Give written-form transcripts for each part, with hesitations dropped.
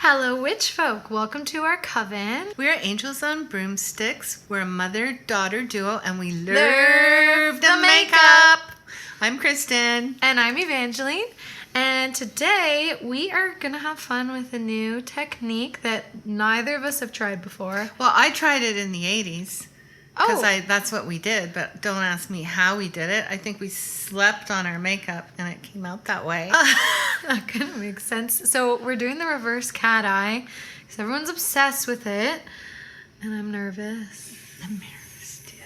Hello, witch folk. Welcome to our coven. We're Angels on Broomsticks. We're a mother-daughter duo, and we love the makeup. I'm Kristen. And I'm Evangeline. And today we are going to have fun with a new technique that neither of us have tried before. Well, I tried it in the 80s. Because Oh. that's what we did, but don't ask me how we did it. I think we slept on our makeup, and it came out that way. That kind of makes sense. So we're doing the reverse cat eye because everyone's obsessed with it. And I'm nervous. I'm nervous, too.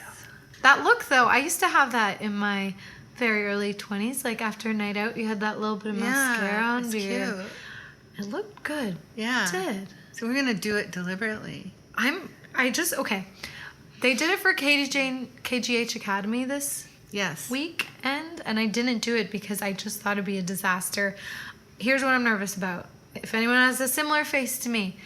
That look, though, I used to have that in my very early 20s. Like after a night out, you had that little bit of mascara on. It's cute. It looked good. Yeah. It did. So we're going to do it deliberately. Okay. They did it for KGH Academy this Yes. weekend, and I didn't do it because I just thought it'd be a disaster. Here's what I'm nervous about. If anyone has a similar face to me,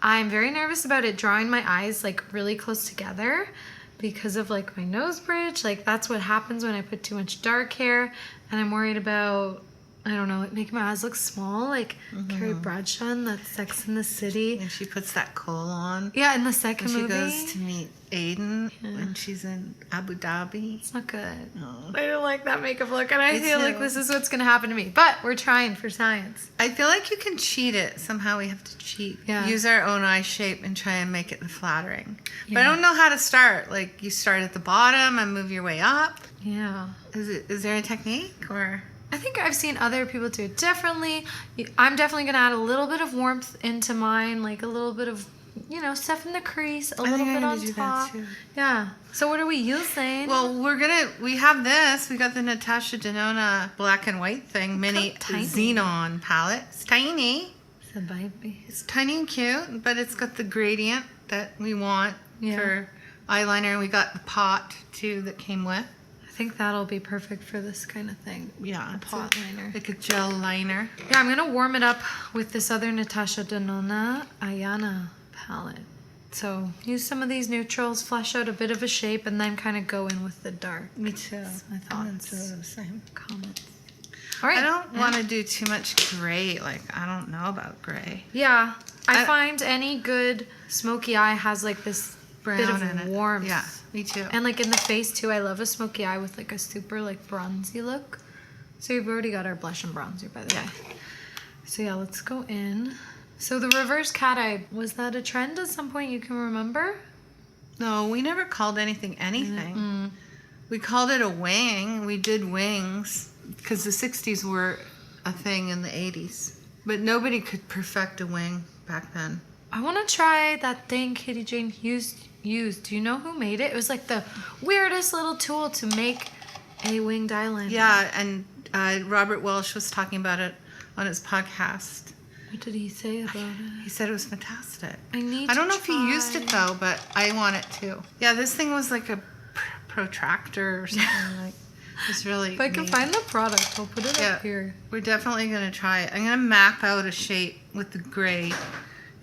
I'm very nervous about it drawing my eyes like really close together because of like my nose bridge. Like that's what happens when I put too much dark hair, and I'm worried about, I don't know, making my eyes look small, like Carrie Bradshaw in that Sex in the City. And she puts that kohl on. Yeah, in the second When she movie. goes to meet Aiden when she's in Abu Dhabi. It's not good. Oh. I don't like that makeup look, and I Me feel like too. this is what's going to happen to me. But we're trying for science. I feel like you can cheat it. Somehow we have to cheat. Yeah. Use our own eye shape and try and make it flattering. But I Yeah. don't know how to start. Like you start at the bottom and move your way up. Yeah. Is there a technique or? I think I've seen other people do it differently. I'm definitely going to add a little bit of warmth into mine, like a little bit of, stuff in the crease, a little think bit I'm gonna on do that top. too. Yeah. So what are we using? Well, we have this. We got the Natasha Denona black and white thing, mini tiny. Xenon palette. It's tiny. It's a baby. It's tiny and cute, but it's got the gradient that we want Yeah. for eyeliner. And we got the pot too that came with. I think that'll be perfect for this kind of thing. Yeah, A it's pot liner. like a gel liner. Yeah, I'm going to warm it up with this other Natasha Denona Ayana palette. So use some of these neutrals, flesh out a bit of a shape, and then kind of go in with the dark. Me too. My thoughts. The same. Comments. All right. I don't want to do too much gray. Like, I don't know about gray. Yeah, I I- find any good smoky eye has like this bit Brown in of it. warmth. Yeah, me too. And like in the face too, I love a smoky eye with like a super like bronzy look. So we've already got our blush and bronzer, by the way. So yeah, let's go in. So the reverse cat eye, was that a trend at some point you can remember? No, we never called anything anything. We called it a wing. We did wings because the 60s were a thing in the 80s. But nobody could perfect a wing back then. I want to try that thing Kitty Jane used. Do you know who made it? It was like the weirdest little tool to make a winged eyeliner. Yeah, and Robert Welsh was talking about it on his podcast. What did he say about it? He said it was fantastic. I don't know if he used it though, but I want it too. Yeah, this thing was like a protractor or something like. It's really. If I can neat. find the product, I'll put it Yeah. up here. We're definitely gonna try it. I'm gonna map out a shape with the gray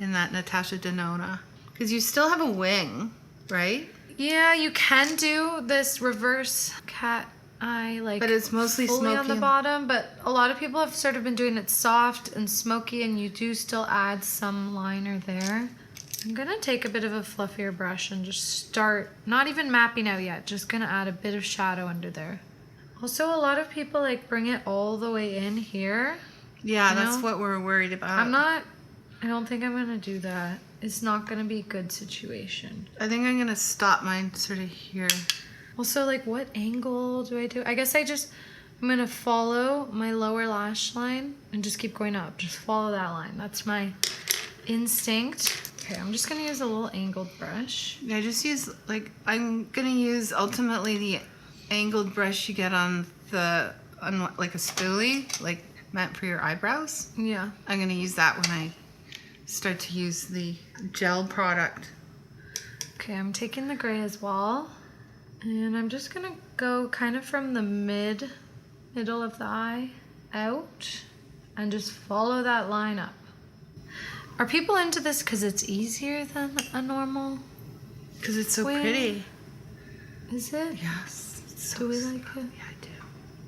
in that Natasha Denona because you still have a wing, right? Yeah, you can do this reverse cat eye, like, But it's mostly fully smoky on the and- bottom. But a lot of people have sort of been doing it soft and smoky, and you do still add some liner there. I'm gonna take a bit of a fluffier brush and just start, not even mapping out yet, just gonna add a bit of shadow under there. Also, a lot of people like bring it all the way in here. Yeah, You that's know? what we're worried about. I don't think I'm gonna do that. It's not gonna be a good situation. I think I'm gonna stop mine sort of here. Also, like, what angle do I do? I guess I'm gonna follow my lower lash line and just keep going up. Just follow that line. That's my instinct. Okay, I'm just gonna use a little angled brush. Yeah, just use I'm gonna use ultimately the angled brush you get on like a spoolie, like meant for your eyebrows. Yeah. I'm gonna use that when I start to use the gel product. Okay, I'm taking the gray as well. And I'm just gonna go kind of from the middle of the eye out and just follow that line up. Are people into this because it's easier than a normal? Because it's so Wing. pretty. Is it? Yes. It's so Do we like it? Yeah, I do.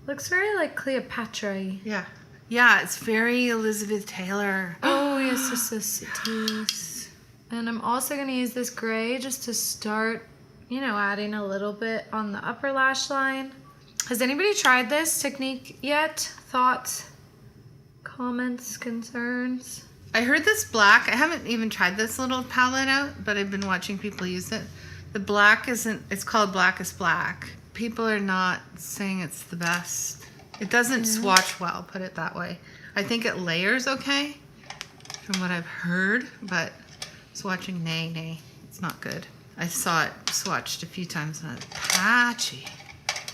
Looks very like Cleopatra-y. Yeah. Yeah, it's very Elizabeth Taylor. Oh, Oh, yes, yes, yes, it is. And I'm also going to use this gray just to start, adding a little bit on the upper lash line. Has anybody tried this technique yet? Thoughts, comments, concerns? I heard this black. I haven't even tried this little palette out, but I've been watching people use it. The black it's called Blackest Black. People are not saying it's the best. It doesn't swatch well, put it that way. I think it layers okay, from what I've heard, but swatching, nay, it's not good. I saw it swatched a few times and it's patchy.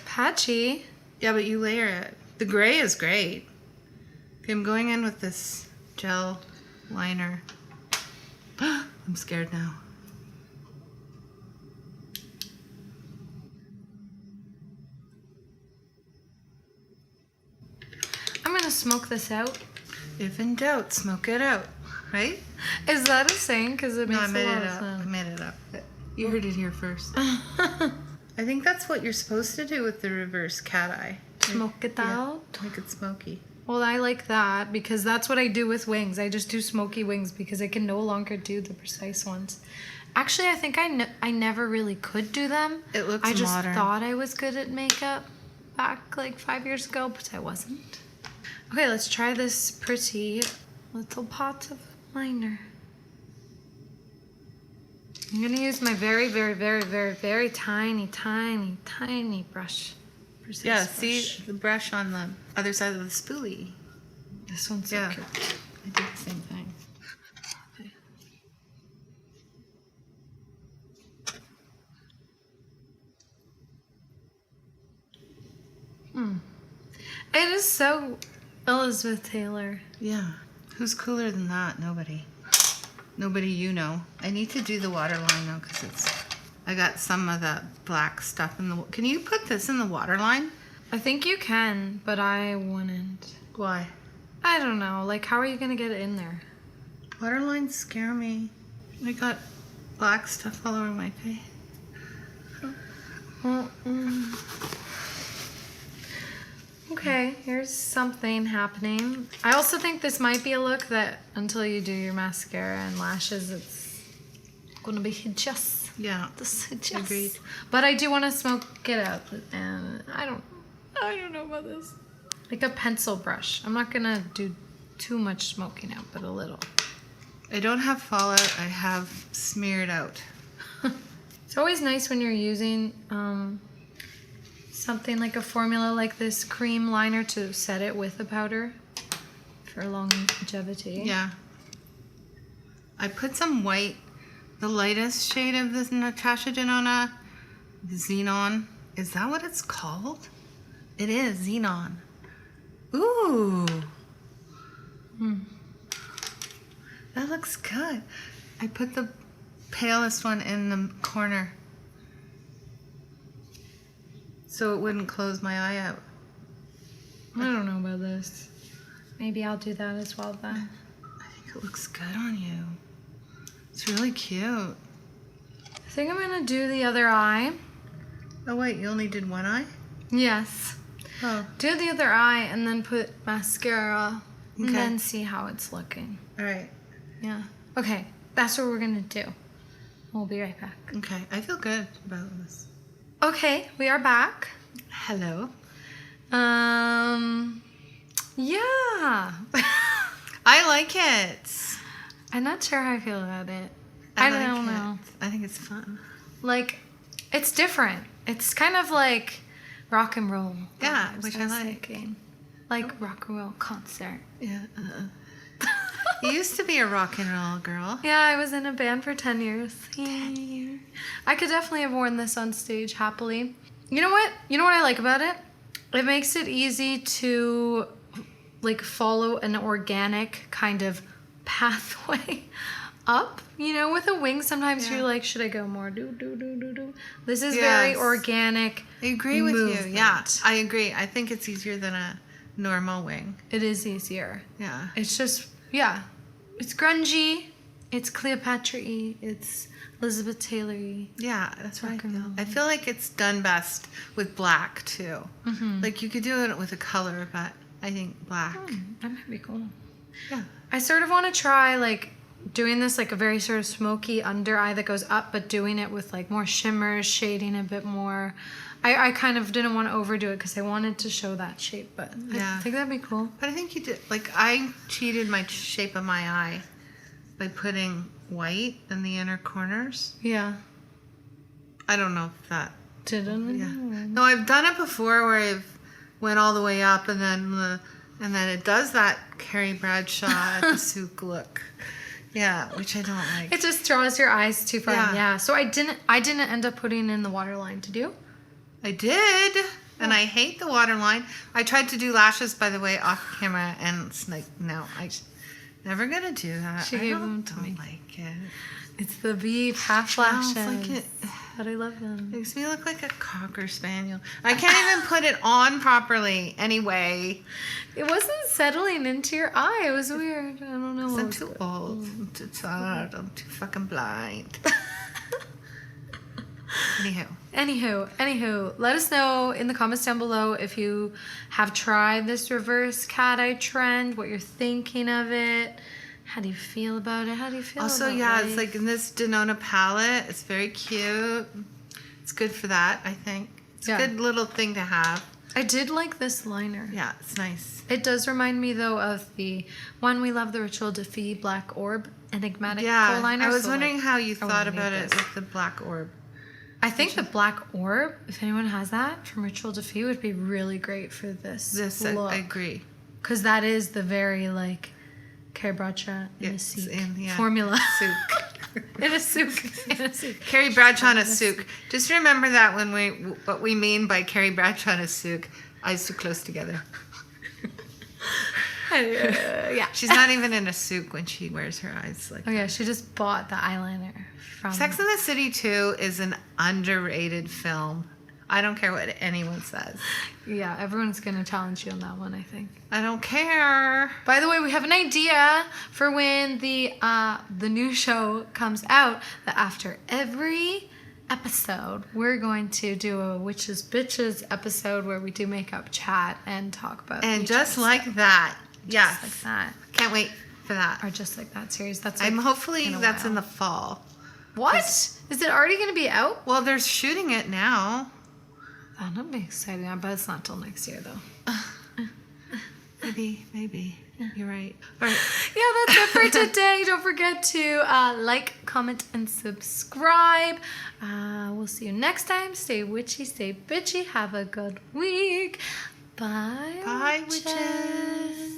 Patchy? Yeah, but you layer it. The gray is great. Okay, I'm going in with this gel liner. I'm scared now. I'm going to smoke this out. If in doubt, smoke it out, right? Is that a saying? Because it makes I made a lot it of up. I sense. made it up. You heard it here first. I think that's what you're supposed to do with the reverse cat eye. Smoke it out? Make it smoky. Well, I like that because that's what I do with wings. I just do smoky wings because I can no longer do the precise ones. Actually, I think I never really could do them. It looks I just modern. thought I was good at makeup back like 5 years ago, but I wasn't. Okay, let's try this pretty little pot of liner. I'm going to use my very, very, very, very, very tiny, tiny, tiny brush. Precise Yeah, brush. see the brush on the other side of the spoolie. This one's so Yeah. cute. I did the same thing. It is so Elizabeth Taylor. Yeah. Who's cooler than that? Nobody. Nobody you know. I need to do the waterline though because I got some of that black stuff in the... Can you put this in the waterline? I think you can, but I wouldn't. Why? I don't know. Like, how are you going to get it in there? Waterlines scare me. I got black stuff all over my face. Well, Okay, here's something happening. I also think this might be a look that until you do your mascara and lashes, it's going to be hideous. Yeah. This hideous. Agreed. But I do want to smoke it out, and I don't know about this. Like a pencil brush. I'm not gonna do too much smoking out, but a little. I don't have fallout. I have smeared out. It's always nice when you're using something like a formula like this cream liner to set it with a powder for longevity. Yeah. I put some white, the lightest shade of this Natasha Denona, Xenon. Is that what it's called? It is Xenon. Ooh. That looks good. I put the palest one in the corner so it wouldn't close my eye out. I don't know about this. Maybe I'll do that as well then. I think it looks good on you. It's really cute. I think I'm gonna do the other eye. Oh wait, you only did one eye? Yes. Oh, Do the other eye and then put mascara Okay. and then see how it's looking. all right. Yeah. Okay, that's what we're gonna do. We'll be right back. Okay, I feel good about this. Okay, we are back. Hello. Yeah. I like it. I'm not sure how I feel about it. I like don't it. know. I think it's fun. Like, it's different. It's kind of like rock and roll. Yeah, vibes, which I I was like. thinking. Like rock and roll concert. Yeah. You used to be a rock and roll girl. Yeah, I was in a band for 10 years. I could definitely have worn this on stage happily. You know what? You know what I like about it? It makes it easy to like follow an organic kind of pathway up. You know, with a wing, sometimes Yeah. you're like, should I go more? Do. This is very Yes. organic. I agree with you. Yeah, movement. I agree. I think it's easier than a normal wing. It is easier. Yeah. It's just, yeah. It's grungy. It's Cleopatra-y. It's Elizabeth Taylor-y. Yeah, that's what I Rock and feel. roll. I feel like it's done best with black too. Mm-hmm. Like you could do it with a color, but I think black. That might be cool. Yeah. I sort of want to try like doing this like a very sort of smoky under eye that goes up, but doing it with like more shimmers, shading a bit more. I kind of didn't want to overdo it because I wanted to show that shape, but Yeah. I think that'd be cool. But I think you did, like, I cheated my shape of my eye by putting white in the inner corners. Yeah. I don't know if that, Didn't. yeah. No, I've done it before where I've went all the way up and then it does that Carrie Bradshaw at the souk look. Yeah, which I don't like. It just draws your eyes too far. Yeah. Yeah. So I didn't end up putting in the waterline to do. I did, and I hate the waterline. I tried to do lashes, by the way, off camera, and it's like, no, I never gonna do that. She I gave don't, them to don't me. like it. It's the beef half Smells lashes. like it. But I love them. Makes me look like a cocker spaniel. I can't even put it on properly. Anyway, It wasn't settling into your eye. It was weird. I don't know. what I'm was too it. old. I'm too tired. I'm too fucking blind. Anywho, let us know in the comments down below if you have tried this reverse cat eye trend, what you're thinking of it. How do you feel about it? How do you feel Also, about yeah, life? it's like in this Denona palette. It's very cute. It's good for that, I think. It's Yeah. a good little thing to have. I did like this liner. Yeah, it's nice. It does remind me though of the one we love, the Ritual de Fille Black Orb Enigmatic Yeah, kohl liner. I was So, wondering like, how you I thought wanna about need it this. with the black orb. I think the Black Orb, if anyone has that from Ritual de Fille, would be really great for this I look. agree. Because that is the very like Carrie Bradshaw in a Yes, souk yeah. formula. Souk. in a souk. In a souk. Carrie Bradshaw in a souk. Just remember that when what we mean by Carrie Bradshaw in a souk, eyes too close together. Yeah. She's not even in a souk when she wears her eyes like Oh yeah, she just bought the eyeliner from. Sex and the City 2 is an underrated film. I don't care what anyone says. Yeah, everyone's gonna challenge you on that one, I think. I don't care. By the way, we have an idea for when the new show comes out. That after every episode, we're going to do a Witches Bitches episode where we do makeup chat and talk about. And each just episode. like that. Yes. Just like that, Can't wait for that. or just like that series. That's. I'm like, hopefully in a that's in while. the fall. What? Is it already gonna be out? Well, they're shooting it now. That'll be exciting. I bet it's not till next year though. Maybe. You're right. All right. Yeah, that's it for today. Don't forget to like, comment, and subscribe. We'll see you next time. Stay witchy, stay bitchy. Have a good week. Bye. Bye, witches.